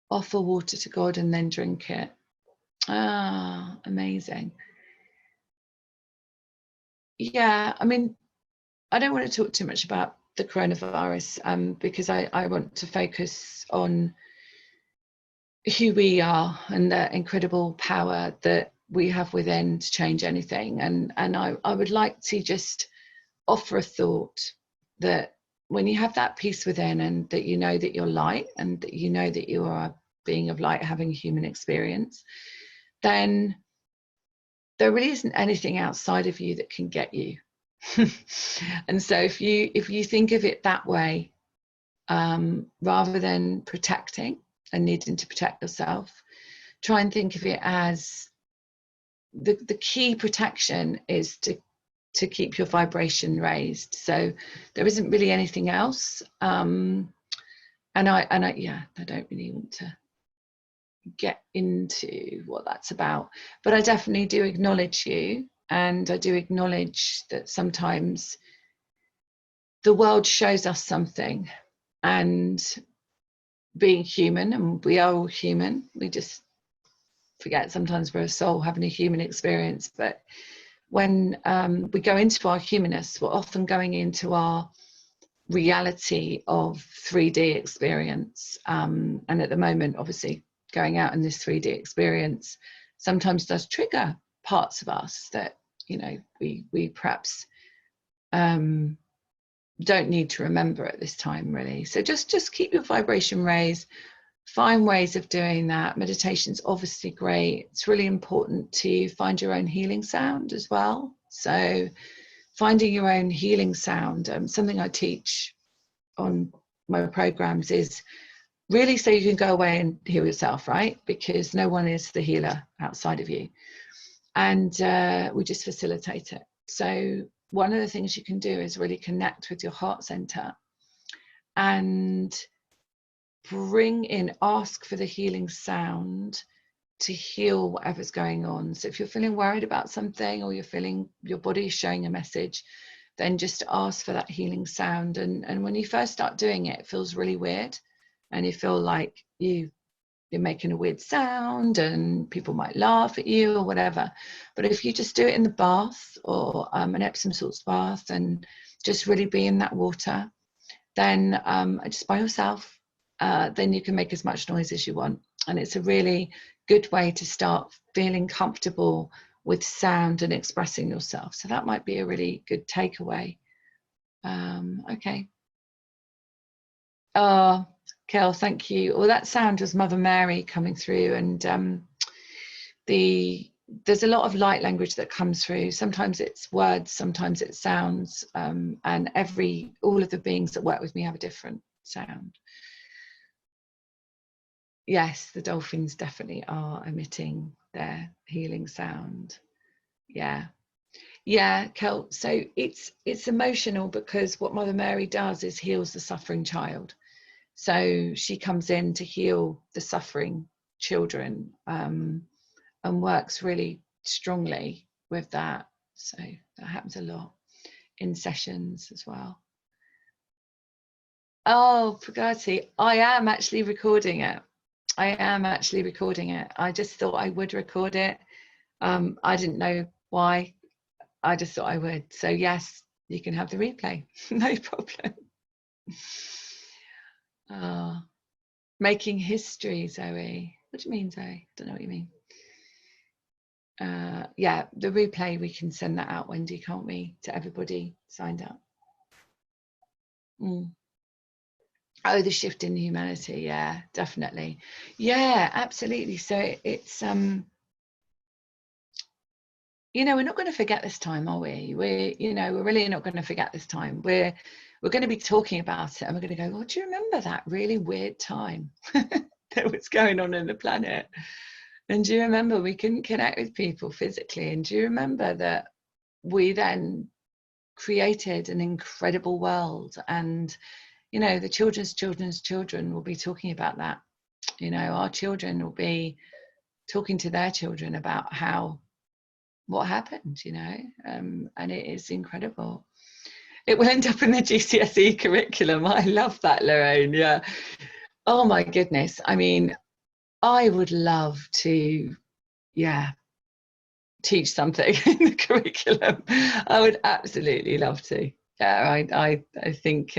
Offer water to God and then drink it. Ah, amazing. Yeah, I mean, I don't want to talk too much about the coronavirus because I want to focus on who we are and the incredible power that we have within to change anything. And I would like to just offer a thought that when you have that peace within, and that you know that you're light, and that you know that you are a being of light having a human experience, then there really isn't anything outside of you that can get you. And so if you think of it that way, rather than protecting and needing to protect yourself, try and think of it as the key protection is to keep your vibration raised. So there isn't really anything else. And I don't really want to get into what that's about, but I definitely do acknowledge you, and I do acknowledge that sometimes the world shows us something, and being human, and we are all human, we just forget sometimes we're a soul having a human experience. But when we go into our humanness, we're often going into our reality of 3D experience, and at the moment, obviously, going out in this 3D experience sometimes does trigger parts of us that, you know, we perhaps don't need to remember at this time, really. So just keep your vibration raised. Find ways of doing that. Meditation's obviously great. It's really important to find your own healing sound as well. So finding your own healing sound, something I teach on my programs, is really so you can go away and heal yourself, right? Because no one is the healer outside of you, and we just facilitate it. So one of the things you can do is really connect with your heart center and ask for the healing sound to heal whatever's going on. So if you're feeling worried about something, or you're feeling your body is showing a message, then just ask for that healing sound. And when you first start doing it, it feels really weird, and you feel like you're making a weird sound, and people might laugh at you or whatever. But if you just do it in the bath, or an Epsom salts bath, and just really be in that water, then just by yourself, then you can make as much noise as you want. And it's a really good way to start feeling comfortable with sound and expressing yourself. So that might be a really good takeaway. Okay. Kel, thank you. Well, that sound was Mother Mary coming through, and there's a lot of light language that comes through. Sometimes it's words, sometimes it's sounds, and all of the beings that work with me have a different sound. Yes, the dolphins definitely are emitting their healing sound. Yeah, Kel. So it's emotional, because what Mother Mary does is heals the suffering child. So she comes in to heal the suffering children, and works really strongly with that. So that happens a lot in sessions as well. Oh, Pagati, I am actually recording it. I just thought I would record it. I didn't know why. I just thought I would. So yes, you can have the replay. No problem. Making history, Zoe. What do you mean, Zoe? I don't know what you mean. Yeah, the replay, we can send that out, Wendy, can't we, to everybody signed up? Oh, the shift in humanity. Yeah, definitely. Yeah, absolutely. So it's you know, we're not going to forget this time, are we? We're really not going to forget this time. We're going to be talking about it, and we're going to go, oh, do you remember that really weird time that was going on in the planet? And do you remember we couldn't connect with people physically? And do you remember that we then created an incredible world? And, you know, the children's children will be talking about that. You know, our children will be talking to their children about what happened, you know, and it is incredible. It will end up in the GCSE curriculum. I love that, Lorraine. Yeah. Oh my goodness. I mean, I would love to, teach something in the curriculum. I would absolutely love to. Yeah, I think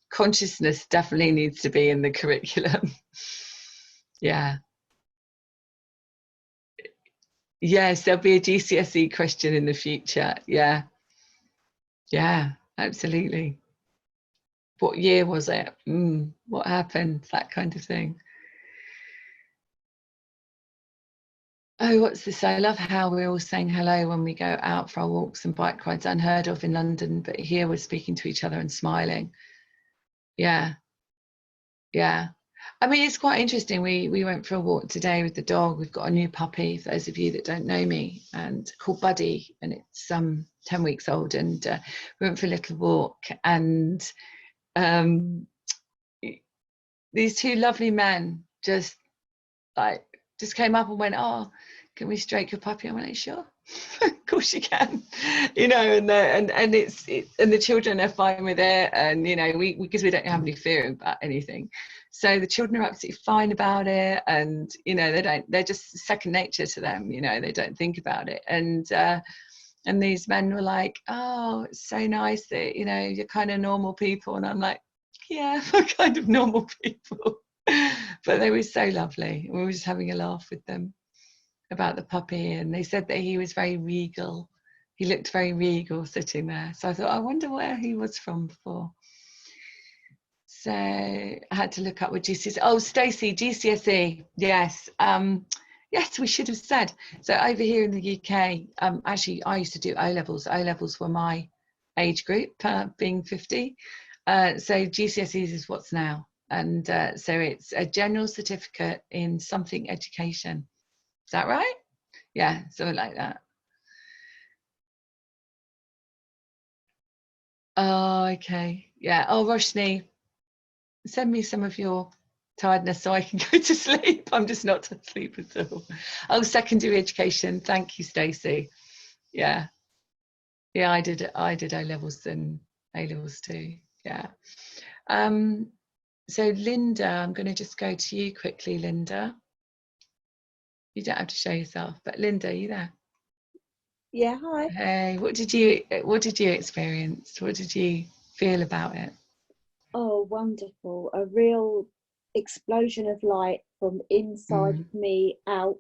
consciousness definitely needs to be in the curriculum. Yeah. Yes, there'll be a GCSE question in the future. Yeah. Yeah, absolutely. What year was it? What happened? That kind of thing. Oh, what's this? I love how we're all saying hello when we go out for our walks and bike rides. Unheard of in London, but here we're speaking to each other and smiling. Yeah. Yeah. I mean, it's quite interesting. We went for a walk today with the dog. We've got a new puppy, for those of you that don't know me, and called Buddy, and it's 10 weeks old. And we went for a little walk, and these two lovely men just came up and went, "Oh, can we stroke your puppy?" I went, "Sure." Of course you can, you know, and it's and the children are fine with it, and you know, because we don't have any fear about anything, so the children are absolutely fine about it, and you know, they're just second nature to them, you know, they don't think about it, and these men were like, "Oh, it's so nice that, you know, you're kind of normal people," and I'm like, "Yeah, we're kind of normal people." But they were so lovely. We were just having a laugh with them about the puppy, and they said that he was very regal. He looked very regal sitting there. So I thought, I wonder where he was from before. So I had to look up what GCSE. Oh, Stacey, GCSE. Yes. Yes, we should have said. So over here in the UK, actually, I used to do O-levels. O-levels were my age group, being 50. So GCSEs is what's now. And so it's a general certificate in something education. Is that right? Yeah, something like that. Oh, okay. Yeah. Oh, Roshni, send me some of your tiredness so I can go to sleep. I'm just not to sleep at all. Oh, secondary education. Thank you, Stacey. Yeah. Yeah, I did O-levels and A-levels too. Yeah. So Linda, I'm going to just go to you quickly, Linda. You don't have to show yourself, but Linda, are you there? Yeah, hi. Hey, what did you experience? What did you feel about it? Oh, wonderful. A real explosion of light from inside of me out.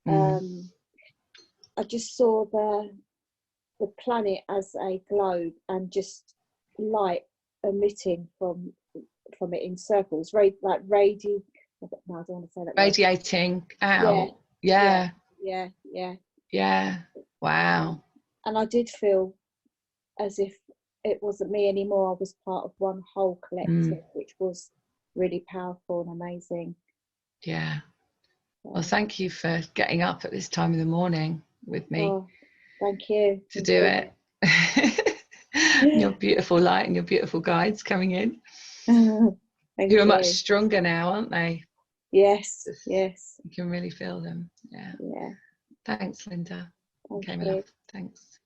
I just saw the planet as a globe and just light emitting from it in circles, like no, I don't want to say that. Radiating out. Yeah. Wow. And I did feel as if it wasn't me anymore. I was part of one whole collective, which was really powerful and amazing. Yeah. Well, thank you for getting up at this time of the morning with me. Oh, thank you. To do it. Your beautiful light and your beautiful guides coming in. Thank Who are you. much stronger now, aren't they? Yes, yes. You can really feel them. Yeah. Yeah. Thanks, Linda. Thank Okay, my love. Thanks.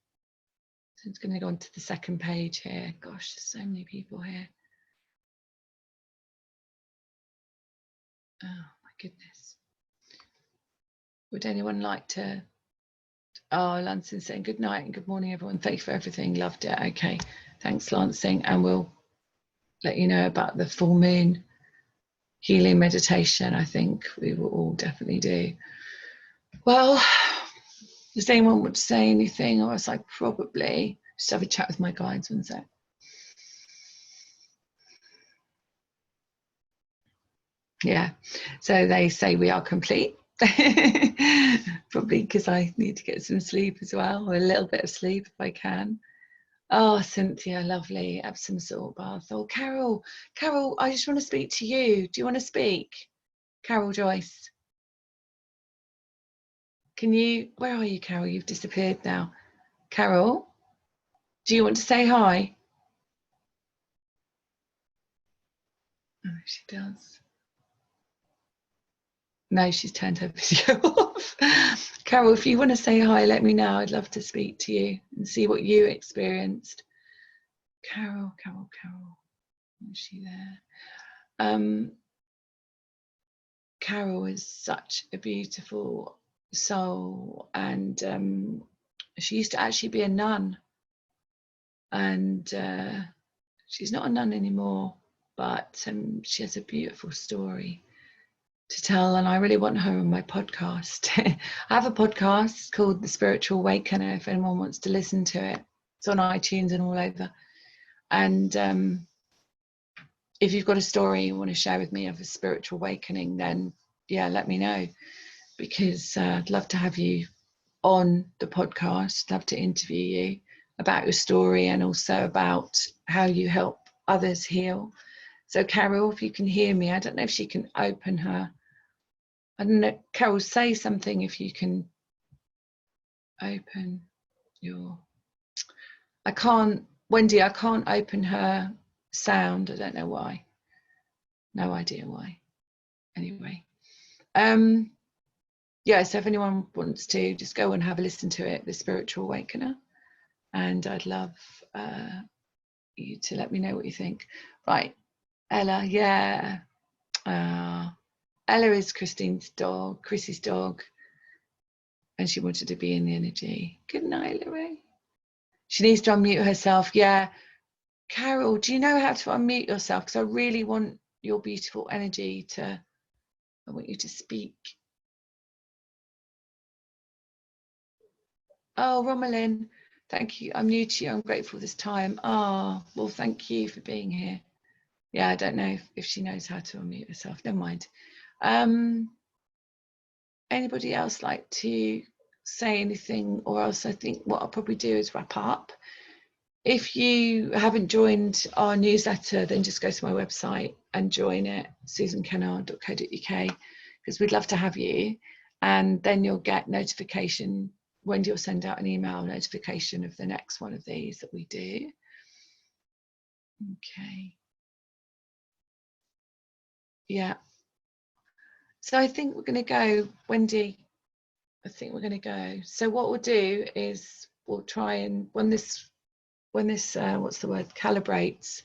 So it's going to go on to the second page here. Gosh, there's so many people here. Oh my goodness. Would anyone like to? Oh, Lansing saying good night and good morning, everyone. Thank you for everything. Loved it. Okay, thanks, Lansing. And we'll let you know about the full moon healing meditation. I think we will all definitely do. Well, does anyone want to say anything? Or else I probably just have a chat with my guides one sec. Yeah, so they say we are complete. Probably because I need to get some sleep as well, or a little bit of sleep if I can. Oh, Cynthia, lovely. Epsom salt bath. Oh, Carol, I just want to speak to you. Do you want to speak? Carol Joyce. Can you, where are you, Carol? You've disappeared now. Carol, do you want to say hi? Oh, she does. No, she's turned her video off. Carol, if you want to say hi, let me know. I'd love to speak to you and see what you experienced. Carol. Is she there? Carol is such a beautiful soul, and she used to actually be a nun, and she's not a nun anymore, but she has a beautiful story to tell, and I really want her on my podcast. I have a podcast called The Spiritual Awakener, if anyone wants to listen to it. It's on iTunes and all over. And if you've got a story you want to share with me of a spiritual awakening, then yeah, let me know, because I'd love to have you on the podcast, love to interview you about your story and also about how you help others heal. So Carol, if you can hear me, I don't know if she can open her, I don't know, Carol, say something if you can open your, I can't, Wendy, I can't open her sound. I don't know why. No idea why. Anyway. Yeah, so if anyone wants to, just go and have a listen to it, The Spiritual Awakener. And I'd love you to let me know what you think. Right, Ella, yeah. Ella is Chrissy's dog. And she wanted to be in the energy. Good night, Lorraine. She needs to unmute herself. Yeah. Carol, do you know how to unmute yourself? Because I really want your beautiful energy to, I want you to speak. Oh, Romalyn, thank you. I'm new to you. I'm grateful this time. Oh, well, thank you for being here. Yeah, I don't know if she knows how to unmute herself. Never mind. Anybody else like to say anything, or else I think what I'll probably do is wrap up. If you haven't joined our newsletter, then just go to my website and join it, susankennard.co.uk, because we'd love to have you. And then you'll get notification. Wendy will send out an email notification of the next one of these that we do. Okay. Yeah. So I think we're going to go, Wendy. I think we're going to go. So what we'll do is we'll try and when this what's the word, calibrates,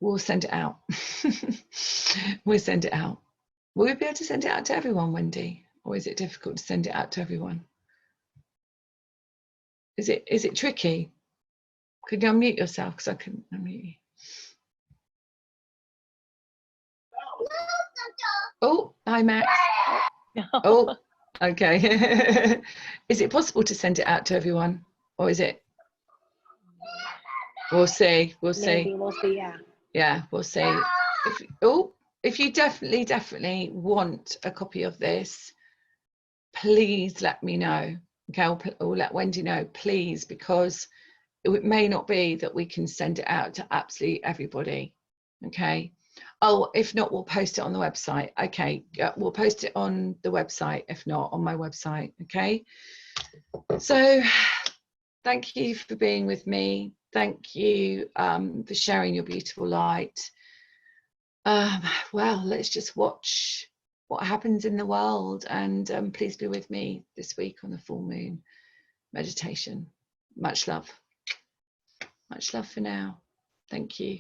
we'll send it out. We'll send it out. Will we be able to send it out to everyone, Wendy, or is it difficult to send it out to everyone? Is it tricky? Could you unmute yourself, because I couldn't unmute you. Oh, hi Max. Oh, okay. Is it possible to send it out to everyone, or is it? We'll see. We'll see. Maybe we'll see. Yeah. Yeah, we'll see. If you definitely want a copy of this, please let me know. Okay, or let Wendy know, please, because it may not be that we can send it out to absolutely everybody. Okay. Oh, if not, we'll post it on the website. Okay, yeah, we'll post it on the website, if not on my website. Okay. So thank you for being with me. Thank you for sharing your beautiful light. Well, let's just watch what happens in the world, and please be with me this week on the full moon meditation. Much love for now. Thank you.